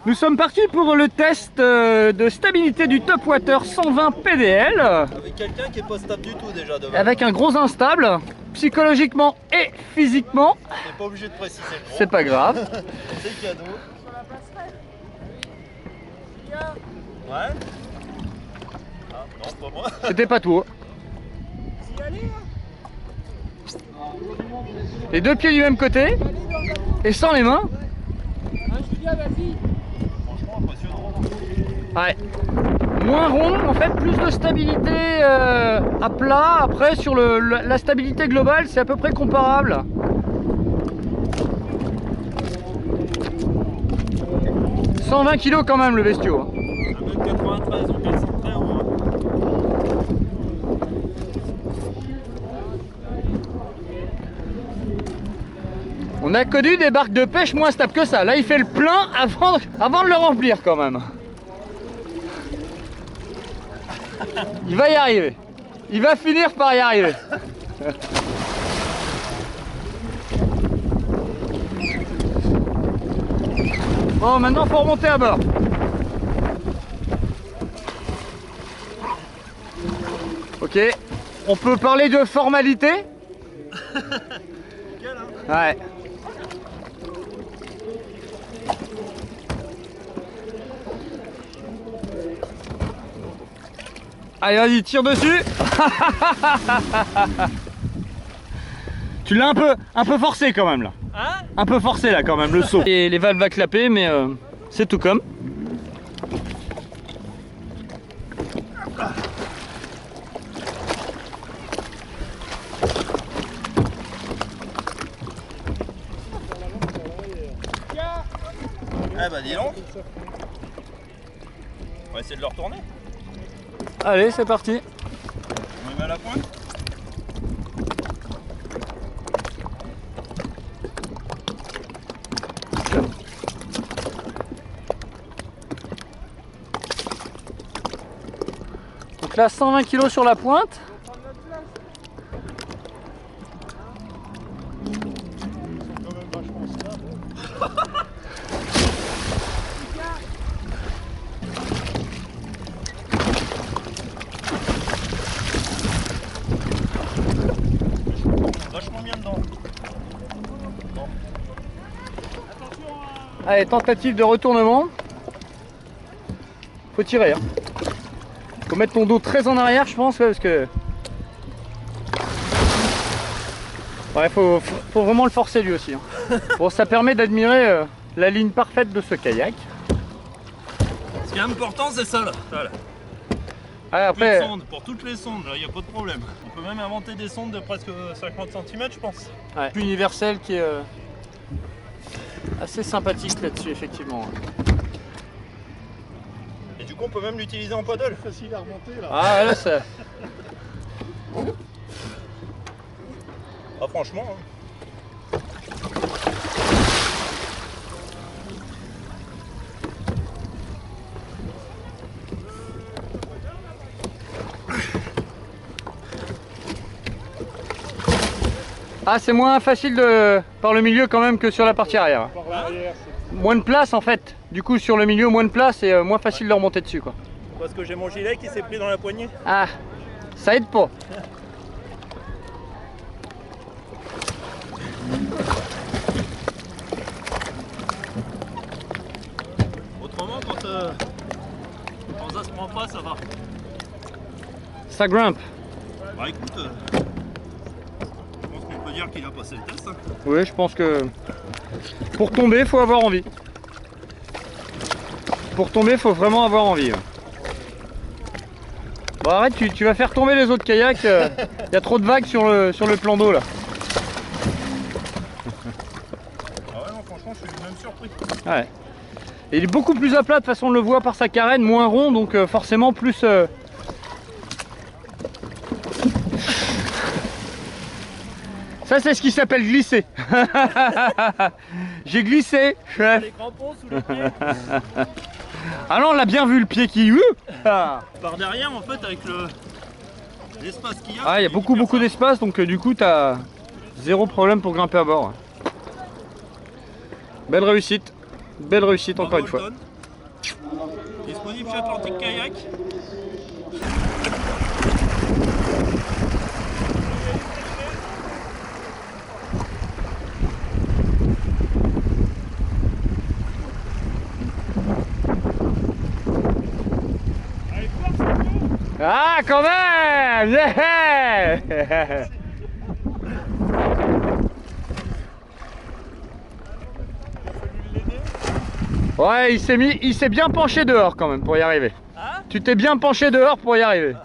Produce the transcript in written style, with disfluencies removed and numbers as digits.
Nous sommes partis pour le test de stabilité du Topwater 120 PDL. Avec quelqu'un qui est pas stable du tout déjà devant. Avec un gros instable, psychologiquement et physiquement. T'es pas obligé de préciser. C'est pas grave. C'est cadeau. Ouais. Ah non, pas moi. C'était pas tout. Les deux pieds du même côté et sans les mains. Franchement impressionnant. Ouais. Moins rond, en fait, plus de stabilité à plat. Après, sur la stabilité globale, c'est à peu près comparable. « 120 kg quand même le bestiau. Hein. 1m93, donc elles sont très haut. On a connu des barques de pêche moins stables que ça. Là, il fait le plein avant de le remplir quand même. Il va y arriver. Il va finir par y arriver. Bon, maintenant, il faut remonter à bord. Ok. On peut parler de formalité? Ouais. Allez, vas-y, tire dessus. Tu l'as un peu forcé quand même là. Hein? Un peu forcé là quand même le saut. Et les valves à clapper, mais c'est tout comme. Eh bah dis donc. On va essayer de le retourner. Allez, c'est parti. On y met à la pointe. Donc là, 120 kg sur la pointe. Vachement bien dedans. Bon. Allez, tentative de retournement. Faut tirer. Hein. Faut mettre ton dos très en arrière, je pense, ouais, parce que. Ouais, faut vraiment le forcer lui aussi. Hein. Bon, ça permet d'admirer la ligne parfaite de ce kayak. Ce qui est important, c'est ça là. Voilà. Ah, après, Pour toutes les sondes, il n'y a pas de problème. On peut même inventer des sondes de presque 50 cm, je pense. ouais, universel qui est assez sympathique là-dessus, effectivement. Et du coup, on peut même l'utiliser en paddle. Facile à remonter là. Ah, là, ça. Ah, franchement. Hein. Ah, c'est moins facile par le milieu quand même que sur la partie arrière. Moins de place en fait. Du coup, sur le milieu, moins de place et moins facile de remonter dessus, quoi. Parce que j'ai mon gilet qui s'est pris dans la poignée. Ah, ça aide pas. Autrement, quand ça se prend pas, ça va. Ça grimpe. Bah écoute, je pense qu'on peut dire qu'il a passé le test. Hein. Oui, je pense que pour tomber, faut avoir envie. Pour tomber, faut vraiment avoir envie. Bon, arrête, tu vas faire tomber les autres kayaks. Il y a trop de vagues sur le plan d'eau là. Ah ouais, non, franchement, je suis même surpris. Ouais. Et il est beaucoup plus à plat, de toute façon on le voit par sa carène, moins rond, donc forcément plus... Ça c'est ce qui s'appelle glisser. J'ai glissé, chef. Les crampons sous les pieds. Ah non, on l'a bien vu le pied qui... Par derrière, en fait, avec l'espace qu'il y a. Ah, il y a beaucoup d'espace, donc du coup t'as zéro problème pour grimper à bord. Belle réussite. Belle réussite encore une fois. Bolton. Disponible chez Atlantic Kayak. Ah, quand même, yeah. Ouais, il s'est bien penché dehors quand même pour y arriver. Hein? Tu t'es bien penché dehors pour y arriver.